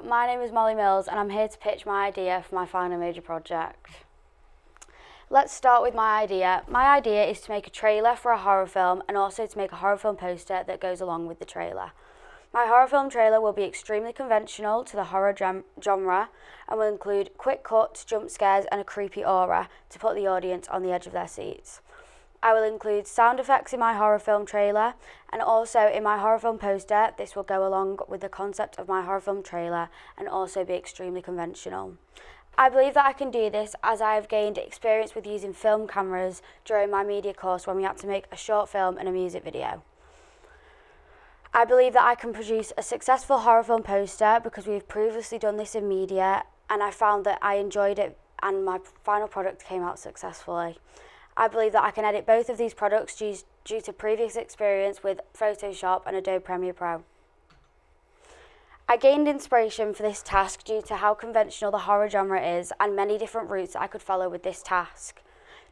Hello, my name is Molly Mills and I'm here to pitch my idea for my final major project. Let's start with my idea. My idea is to make a trailer for a horror film and also to make a horror film poster that goes along with the trailer. My horror film trailer will be extremely conventional to the horror genre and will include quick cuts, jump scares and a creepy aura to put the audience on the edge of their seats. I will include sound effects in my horror film trailer, and also in my horror film poster. This will go along with the concept of my horror film trailer and also be extremely conventional. I believe that I can do this as I have gained experience with using film cameras during my media course when we had to make a short film and a music video. I believe that I can produce a successful horror film poster because we've previously done this in media and I found that I enjoyed it and my final product came out successfully. I believe that I can edit both of these products due to previous experience with Photoshop and Adobe Premiere Pro. I gained inspiration for this task due to how conventional the horror genre is and many different routes I could follow with this task.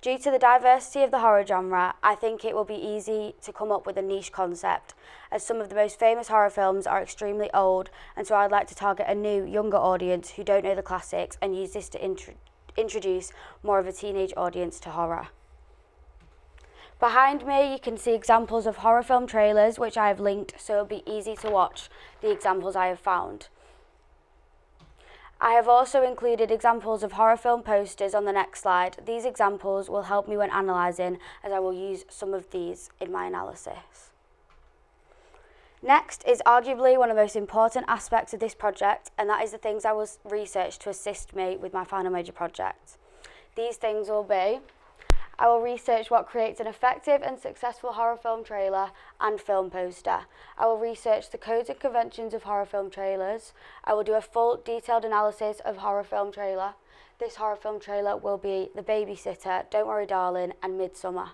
Due to the diversity of the horror genre, I think it will be easy to come up with a niche concept, as some of the most famous horror films are extremely old, and so I'd like to target a new, younger audience who don't know the classics and use this to introduce more of a teenage audience to horror. Behind me you can see examples of horror film trailers which I have linked so it'll be easy to watch the examples I have found. I have also included examples of horror film posters on the next slide. These examples will help me when analysing as I will use some of these in my analysis. Next is arguably one of the most important aspects of this project, and that is the things I will research to assist me with my final major project. These things will be: I will research what creates an effective and successful horror film trailer and film poster. I will research the codes and conventions of horror film trailers. I will do a full detailed analysis of horror film trailer. This horror film trailer will be The Babysitter, Don't Worry Darling and Midsummer.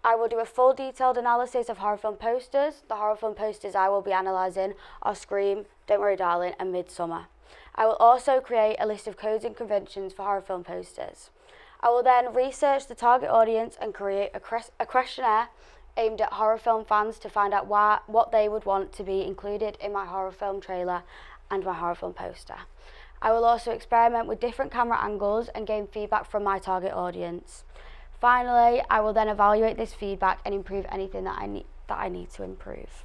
I will do a full detailed analysis of horror film posters. The horror film posters I will be analysing are Scream, Don't Worry Darling and Midsummer. I will also create a list of codes and conventions for horror film posters. I will then research the target audience and create a questionnaire aimed at horror film fans to find out what they would want to be included in my horror film trailer and my horror film poster. I will also experiment with different camera angles and gain feedback from my target audience. Finally, I will then evaluate this feedback and improve anything that I need to improve.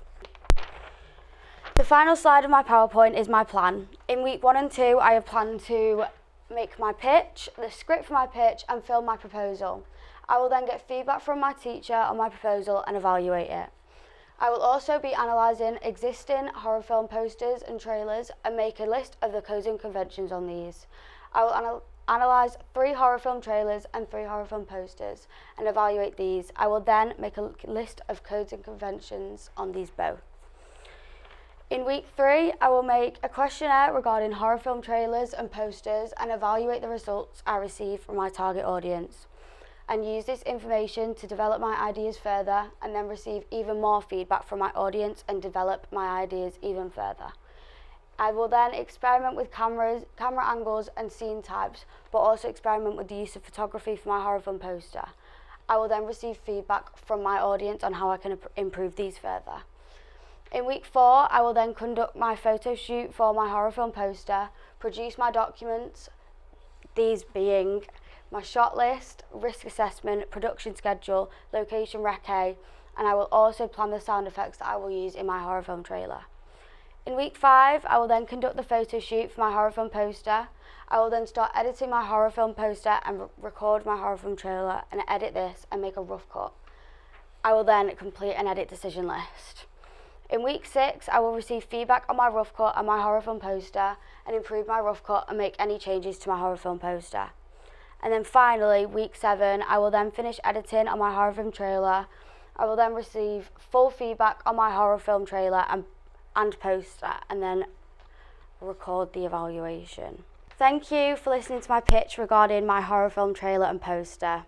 The final slide of my PowerPoint is my plan. In week 1 and 2, I have planned to make my pitch, the script for my pitch and film my proposal. I will then get feedback from my teacher on my proposal and evaluate it. I will also be analysing existing horror film posters and trailers and make a list of the codes and conventions on these. I will analyse 3 horror film trailers and 3 horror film posters and evaluate these. I will then make a list of codes and conventions on these both. In week 3, I will make a questionnaire regarding horror film trailers and posters and evaluate the results I receive from my target audience and use this information to develop my ideas further and then receive even more feedback from my audience and develop my ideas even further. I will then experiment with camera angles and scene types, but also experiment with the use of photography for my horror film poster. I will then receive feedback from my audience on how I can improve these further. In week 4, I will then conduct my photo shoot for my horror film poster, produce my documents, these being my shot list, risk assessment, production schedule, location recce, and I will also plan the sound effects that I will use in my horror film trailer. In week 5, I will then conduct the photo shoot for my horror film poster. I will then start editing my horror film poster and record my horror film trailer and edit this and make a rough cut. I will then complete an edit decision list. In week 6, I will receive feedback on my rough cut and my horror film poster and improve my rough cut and make any changes to my horror film poster. And then finally, week 7, I will then finish editing on my horror film trailer. I will then receive full feedback on my horror film trailer and poster and then record the evaluation. Thank you for listening to my pitch regarding my horror film trailer and poster.